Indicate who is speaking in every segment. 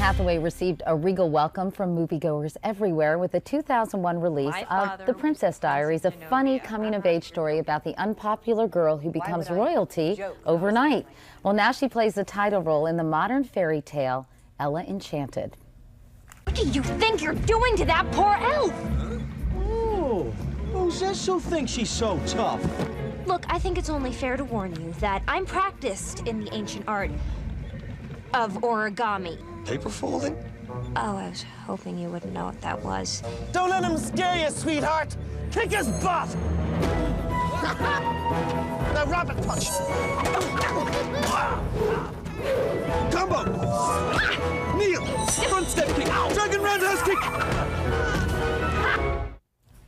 Speaker 1: Hathaway received a regal welcome from moviegoers everywhere with the 2001 release of The Princess Diaries, a funny coming-of-age story about the unpopular girl who becomes royalty overnight. Well, now she plays the title role in the modern fairy tale, Ella Enchanted.
Speaker 2: What do you think you're doing to that poor elf?
Speaker 3: Oh, who's this who thinks she's so tough?
Speaker 2: Look, I think it's only fair to warn you that I'm practiced in the ancient art of origami.
Speaker 4: Paper folding?
Speaker 2: Oh, I was hoping you wouldn't know what that was.
Speaker 5: Don't let him scare you, sweetheart. Kick his butt. Now, rabbit punch.
Speaker 4: Combo! Kneel! Front step kick! Dragon roundhouse kick!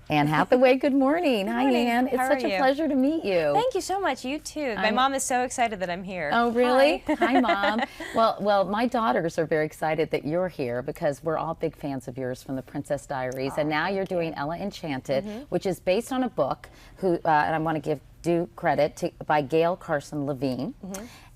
Speaker 1: Anne Hathaway, good morning. Hi, Anne. It's such a pleasure to meet you.
Speaker 6: Thank you so much. You too. My mom is so excited that I'm here.
Speaker 1: Oh, really?
Speaker 6: Hi,
Speaker 1: Hi, Mom. Well, my daughters are very excited that you're here because we're all big fans of yours from The Princess Diaries, and now you're doing Ella Enchanted, which is based on a book and I want to give due credit by Gail Carson Levine.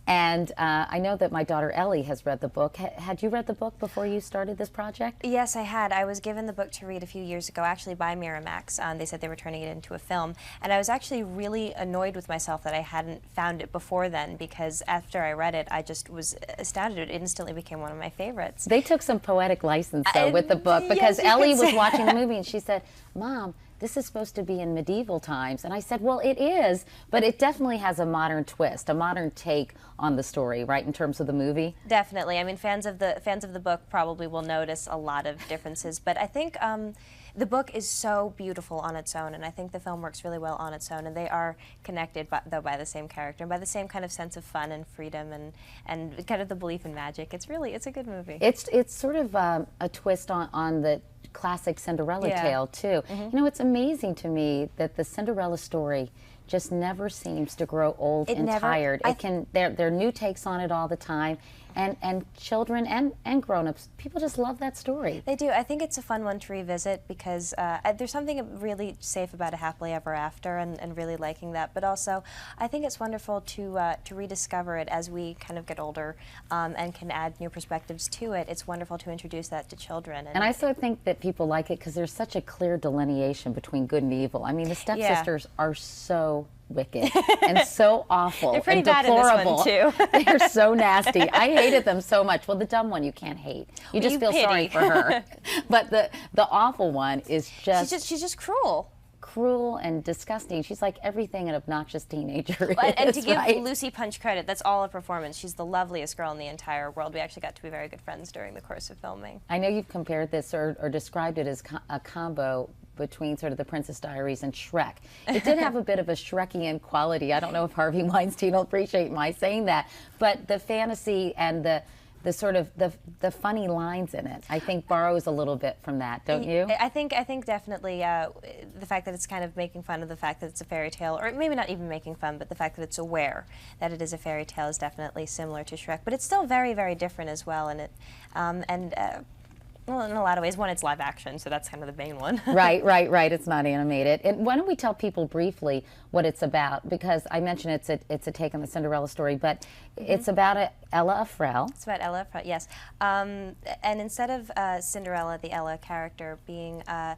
Speaker 1: And I know that my daughter Ellie has read the book. Had you read the book before you started this project?
Speaker 6: Yes, I had. I was given the book to read a few years ago, actually by Miramax. They said they were turning it into a film. And I was actually really annoyed with myself that I hadn't found it before then, because after I read it, I just was astounded. It instantly became one of my favorites.
Speaker 1: They took some poetic license, though, with the book, because Ellie was watching the movie and she said, Mom, this is supposed to be in medieval times. And I said, well, it is, but it definitely has a modern twist, a modern take on the story, right, in terms of the movie?
Speaker 6: Definitely. I mean, fans of the book probably will notice a lot of differences, but I think the book is so beautiful on its own, and I think the film works really well on its own, and they are connected, though, by the same character, and by the same kind of sense of fun and freedom and kind of the belief in magic. It's a good movie.
Speaker 1: It's sort of a twist on the classic Cinderella tale, too. You know, it's Amazing to me that the Cinderella story just never seems to grow old and tired. There are new takes on it all the time, and children and grown-ups, people just love that story.
Speaker 6: They do. I think it's a fun one to revisit because there's something really safe about a happily ever after, and really liking that. But also, I think it's wonderful to rediscover it as we kind of get older and can add new perspectives to it. It's wonderful to introduce that to children.
Speaker 1: And I so think that people like it because there's such a clear delineation between good and evil. I mean, the stepsisters are so wicked and so awful
Speaker 6: They're pretty
Speaker 1: and
Speaker 6: bad
Speaker 1: deplorable.
Speaker 6: In this one, too.
Speaker 1: They're so nasty. I hated them so much. Well, the dumb one you can't hate. You just feel sorry for her. But the awful one is
Speaker 6: she's just cruel.
Speaker 1: Cruel and disgusting. She's like everything an obnoxious teenager
Speaker 6: and
Speaker 1: is,
Speaker 6: to give
Speaker 1: right?
Speaker 6: Lucy Punch credit, that's all a performance. She's the loveliest girl in the entire world. We actually got to be very good friends during the course of filming.
Speaker 1: I know you've compared this or described it as a combo between sort of The Princess Diaries and Shrek. It did have a bit of a Shrekian quality. I don't know if Harvey Weinstein will appreciate my saying that, but the fantasy and the sort of the funny lines in it, I think borrows a little bit from that, don't you?
Speaker 6: I think definitely the fact that it's kind of making fun of the fact that it's a fairy tale, or maybe not even making fun, but the fact that it's aware that it is a fairy tale is definitely similar to Shrek, but it's still very, very different as well. And well, in a lot of ways, one, it's live action, so that's kind of the main one.
Speaker 1: Right. It's not animated. And why don't we tell people briefly what it's about? Because I mentioned it's a take on the Cinderella story, but it's about Ella Frel.
Speaker 6: It's about Ella Frel, yes. And instead of Cinderella, the Ella character, being a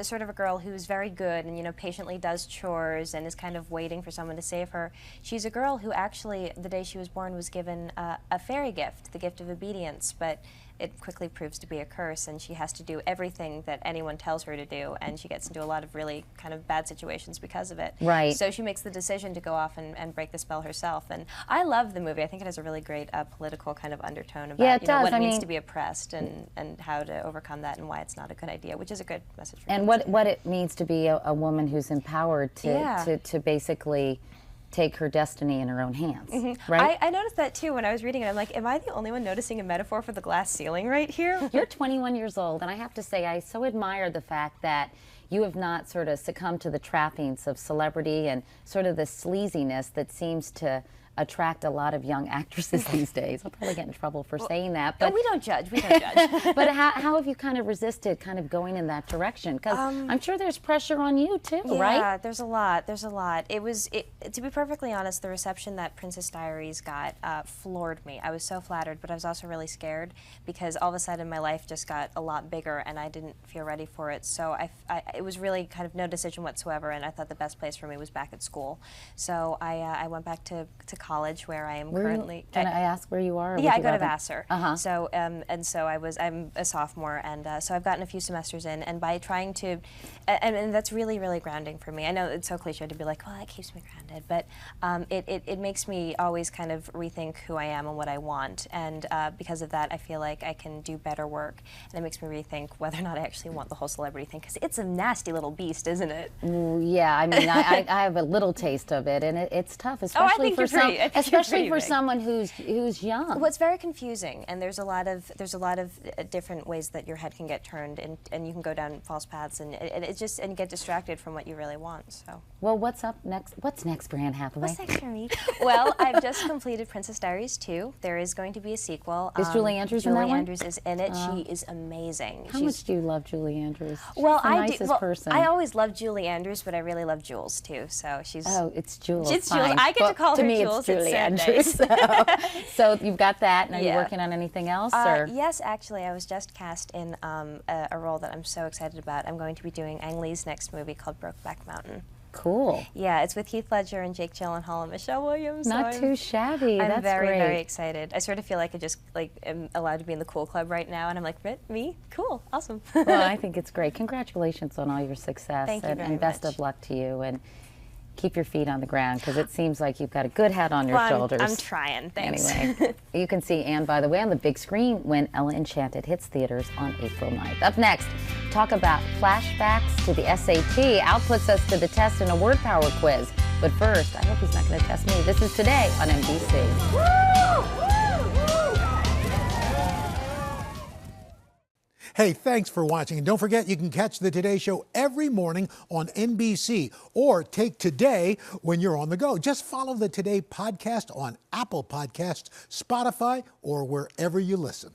Speaker 6: sort of a girl who's very good and, you know, patiently does chores and is kind of waiting for someone to save her, she's a girl who actually, the day she was born, was given a fairy gift, the gift of obedience, but it quickly proves to be a curse, and she has to do everything that anyone tells her to do, and she gets into a lot of really kind of bad situations because of it.
Speaker 1: Right.
Speaker 6: So she makes the decision to go off and break the spell herself. And I love the movie. I think it has a really great political kind of undertone about what it means to be oppressed and how to overcome that and why it's not a good idea, which is a good message for
Speaker 1: and
Speaker 6: kids.
Speaker 1: what it means to be a woman who's empowered to basically take her destiny in her own hands, right?
Speaker 6: I noticed that too when I was reading it. I'm like, am I the only one noticing a metaphor for the glass ceiling right here?
Speaker 1: You're 21 years old, and I have to say, I so admire the fact that you have not sort of succumbed to the trappings of celebrity and sort of the sleaziness that seems to attract a lot of young actresses these days. I'll probably get in trouble for saying that.
Speaker 6: But we don't judge. We don't judge.
Speaker 1: But how have you kind of resisted kind of going in that direction? Because I'm sure there's pressure on you too, right?
Speaker 6: Yeah, there's a lot. There's a lot. To be perfectly honest, the reception that Princess Diaries got floored me. I was so flattered, but I was also really scared because all of a sudden my life just got a lot bigger and I didn't feel ready for it. So it was really kind of no decision whatsoever, and I thought the best place for me was back at school. So I went back to college where I am currently.
Speaker 1: Can I ask where you are?
Speaker 6: Yeah, I go to Vassar. So so I'm a sophomore, and so I've gotten a few semesters in, and by trying to, and that's really, really grounding for me. I know it's so cliche to be like, well, that keeps me grounded, but it makes me always kind of rethink who I am and what I want, and because of that, I feel like I can do better work, and it makes me rethink whether or not I actually want the whole celebrity thing, because it's a nasty little beast, isn't it?
Speaker 1: Yeah, I mean, I have a little taste of it, and it's tough, especially for someone who's young.
Speaker 6: Well, it's very confusing, and there's a lot of different ways that your head can get turned, and you can go down false paths, and you get distracted from what you really want. So.
Speaker 1: Well, what's up next? What's next for Anne Hathaway?
Speaker 6: What's next for me? Well, I've just completed Princess Diaries 2. There is going to be a sequel.
Speaker 1: Is Julie Andrews in that one?
Speaker 6: Julie Andrews is in it. She is amazing.
Speaker 1: How much do you love Julie Andrews? She's
Speaker 6: well,
Speaker 1: the nicest person.
Speaker 6: I always loved Julie Andrews, but I really love Jules too. So she's.
Speaker 1: Oh, it's Jules.
Speaker 6: It's
Speaker 1: fine.
Speaker 6: Jules. I get to call her
Speaker 1: me,
Speaker 6: Jules.
Speaker 1: It's Julie
Speaker 6: Sundays.
Speaker 1: Andrews. So you've got that. And are you working on anything else? Or?
Speaker 6: Yes, actually, I was just cast in a role that I'm so excited about. I'm going to be doing Ang Lee's next movie called Brokeback Mountain.
Speaker 1: Cool.
Speaker 6: Yeah, it's with Heath Ledger and Jake Gyllenhaal and Michelle Williams.
Speaker 1: Not too shabby.
Speaker 6: I'm
Speaker 1: That's
Speaker 6: very,
Speaker 1: great.
Speaker 6: very excited. I sort of feel like I just am allowed to be in the cool club right now, and I'm like, me? Cool, awesome.
Speaker 1: Well, I think it's great. Congratulations on all your success.
Speaker 6: Thank you very
Speaker 1: and best
Speaker 6: much.
Speaker 1: of luck to you. And keep your feet on the ground, because it seems like you've got a good head on your shoulders.
Speaker 6: I'm trying, thanks.
Speaker 1: Anyway, you can see Anne, by the way, on the big screen when Ella Enchanted hits theaters on April 9th. Up next, talk about flashbacks to the SAT. Al puts us to the test in a word power quiz. But first, I hope he's not going to test me. This is Today on NBC.
Speaker 7: Hey, thanks for watching. And don't forget, you can catch the Today Show every morning on NBC or take Today when you're on the go. Just follow the Today podcast on Apple Podcasts, Spotify, or wherever you listen.